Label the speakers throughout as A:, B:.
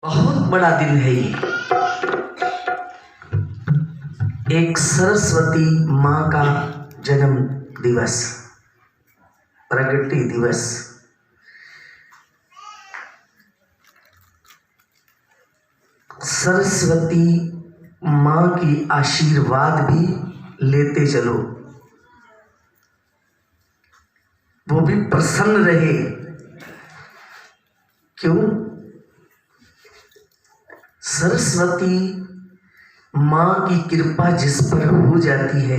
A: बहुत बड़ा दिन है ये। एक सरस्वती माँ का जन्म दिवस, प्रगति दिवस। सरस्वती माँ की आशीर्वाद भी लेते चलो, वो भी प्रसन्न रहे। क्यों? सरस्वती माँ की कृपा जिस पर हो जाती है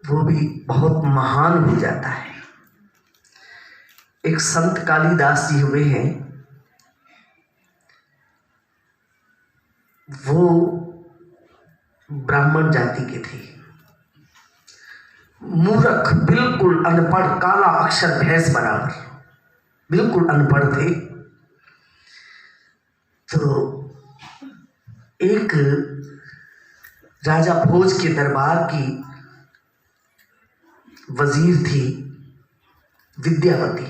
A: वो भी बहुत महान हो जाता है। एक संत कालिदास जी हुए हैं, वो ब्राह्मण जाति के थे, मूर्ख, बिल्कुल अनपढ़, काला अक्षर भैंस बराबर, बिल्कुल अनपढ़ थे। तो एक राजा भोज के दरबार की वजीर थी विद्यावती,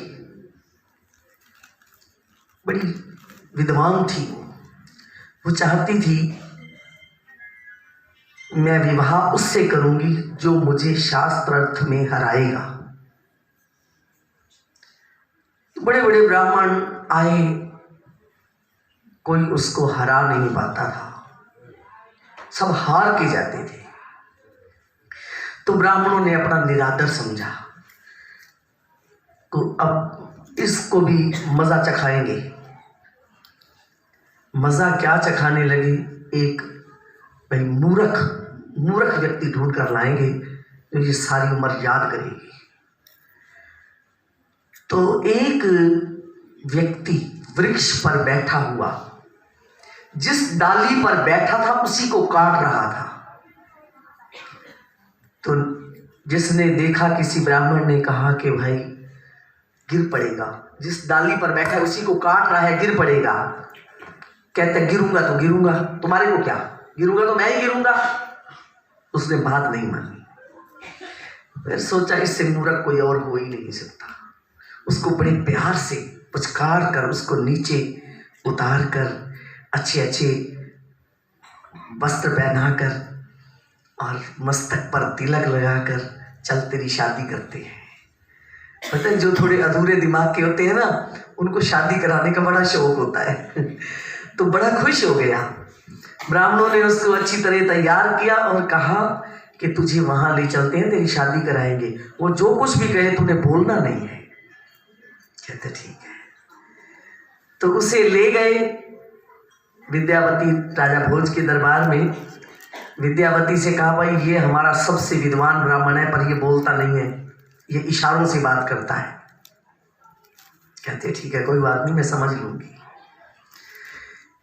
A: बड़ी विद्वान थी। वो चाहती थी मैं विवाह उससे करूंगी जो मुझे शास्त्र अर्थ में हराएगा। बड़े बड़े ब्राह्मण आए, कोई उसको हरा नहीं पाता था, सब हार के जाते थे। तो ब्राह्मणों ने अपना निरादर समझा, तो अब इसको भी मजा चखाएंगे। मजा क्या चखाने लगे? एक भाई मूर्ख व्यक्ति ढूंढ कर लाएंगे तो ये सारी उम्र याद करेगी। तो एक व्यक्ति वृक्ष पर बैठा हुआ, जिस डाली पर बैठा था उसी को काट रहा था। तो जिसने देखा, किसी ब्राह्मण ने कहा कि भाई गिर पड़ेगा, जिस डाली पर बैठा है उसी को काट रहा है, गिर पड़ेगा। कहते गिरूंगा तो गिरूंगा, तुम्हारे को क्या, गिरूंगा तो मैं ही गिरूंगा। उसने बात नहीं मानी। फिर सोचा इससे मूर्ख कोई और हो ही नहीं सकता। उसको बड़े प्यार से पुचकार कर उसको नीचे उतार कर अच्छे अच्छे वस्त्र पहनाकर और मस्तक पर तिलक लगाकर चल तेरी शादी करते हैं। पता है, जो थोड़े अधूरे दिमाग के होते हैं ना, उनको शादी कराने का बड़ा शौक होता है। तो बड़ा खुश हो गया। ब्राह्मणों ने उसको अच्छी तरह तैयार किया और कहा कि तुझे वहां ले चलते हैं, तेरी शादी कराएंगे। वो जो कुछ भी कहे तुमने बोलना नहीं है। कहते ठीक है। तो उसे ले गए विद्यावती राजा भोज के दरबार में। विद्यावती से कहा भाई ये हमारा सबसे विद्वान ब्राह्मण है, पर ये बोलता नहीं है, ये इशारों से बात करता है। कहते ठीक है, कोई बात नहीं, मैं समझ लूंगी।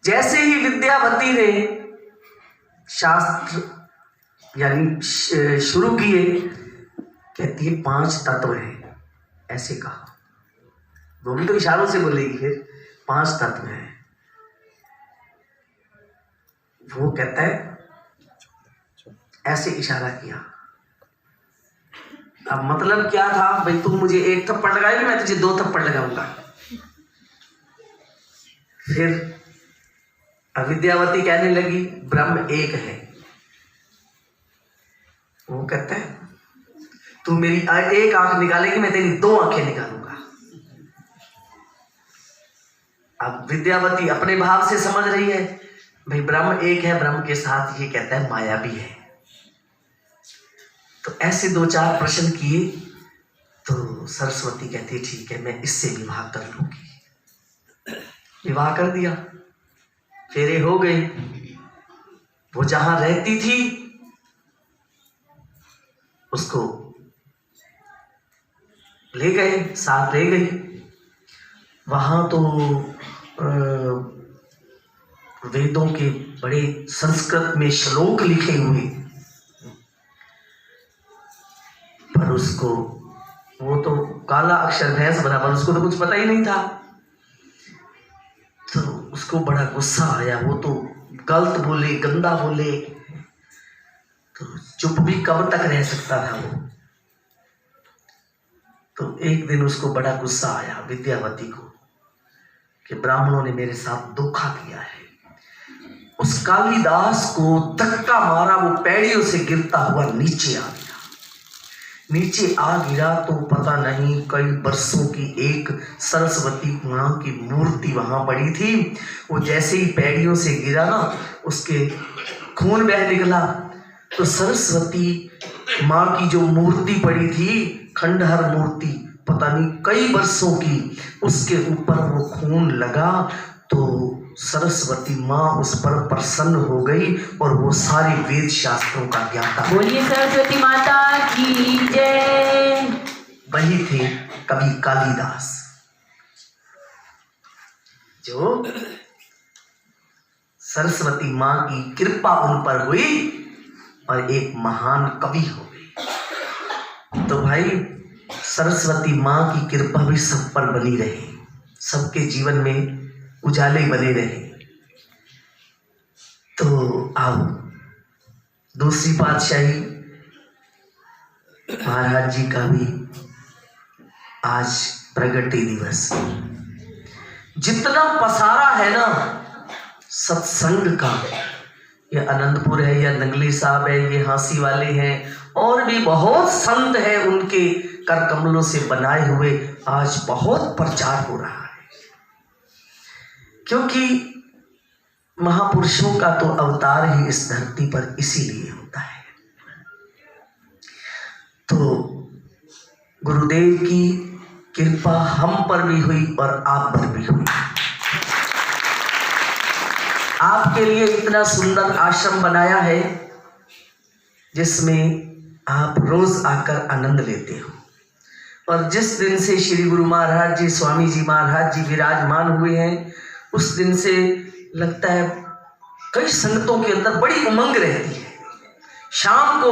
A: जैसे ही विद्यावती ने शास्त्र यानी शुरू किए, कहती है 5 तत्व हैं, ऐसे कहा। वो भी तो इशारों से बोलेगी। फिर 5 तत्व हैं। वो कहता है, ऐसे इशारा किया। अब मतलब क्या था भाई, तुम मुझे 1 थप्पड़ लगाएगी, मैं तुझे 2 थप्पड़ लगाऊंगा। फिर विद्यावती कहने लगी ब्रह्म एक है। वो कहता है तू मेरी 1 आंख निकालेगी, मैं तेरी 2 आंखें निकालूंगा। अब विद्यावती अपने भाव से समझ रही है भाई ब्रह्म एक है, ब्रह्म के साथ ये कहता है माया भी है। तो ऐसे 2-4 प्रश्न किए तो सरस्वती कहती है ठीक है, मैं इससे विवाह कर लूंगी। विवाह कर दिया, फेरे हो गए। वो जहां रहती थी उसको ले गए, साथ ले गई। वहां तो वेदों के बड़े संस्कृत में श्लोक लिखे हुए, पर उसको, वो तो काला अक्षर भैंस बराबर, उसको तो कुछ पता ही नहीं था। तो उसको बड़ा गुस्सा आया। वो तो गलत बोले, गंदा बोले, तो चुप भी कब तक रह सकता था वो। तो एक दिन उसको बड़ा गुस्सा आया विद्यावती को कि ब्राह्मणों ने मेरे साथ धोखा किया है। उस कालिदास को धक्का मारा, वो पैड़ियों से गिरता हुआ नीचे आ गया। नीचे आ गिरा तो पता नहीं कई वर्षों की एक सरस्वती माँ की मूर्ति वहां पड़ी थी। वो जैसे ही पैड़ियों से गिरा ना, उसके खून बह निकला। तो सरस्वती माँ की जो मूर्ति पड़ी थी, खंडहर मूर्ति, पता नहीं कई वर्षों की, उसके ऊपर वो खून लगा तो सरस्वती माँ उस पर प्रसन्न हो गई और वो सारे वेद शास्त्रों का ज्ञाता।
B: बोलिए सरस्वती माता की जय।
A: वही थे कवि कालिदास, जो सरस्वती माँ की कृपा उन पर हुई और एक महान कवि हो गए। तो भाई सरस्वती माँ की कृपा भी सब पर बनी रहे, सबके जीवन में उजाले बने रहे। तो आओ, दूसरी पातशाही महाराज जी का भी आज प्रगति दिवस। जितना पसारा है ना सत्संग का, ये आनंदपुर है या नंगली साहब है, ये हांसी वाले हैं, और भी बहुत संत हैं, उनके कर कमलों से बनाए हुए आज बहुत प्रचार हो रहा है। क्योंकि महापुरुषों का तो अवतार ही इस धरती पर इसीलिए होता है। तो गुरुदेव की कृपा हम पर भी हुई और आप पर भी हुई। आपके लिए इतना सुंदर आश्रम बनाया है जिसमें आप रोज आकर आनंद लेते हो। और जिस दिन से श्री गुरु महाराज जी, स्वामी जी महाराज जी विराजमान हुए हैं, उस दिन से लगता है कई संगतों के अंदर बड़ी उमंग रहती है। शाम को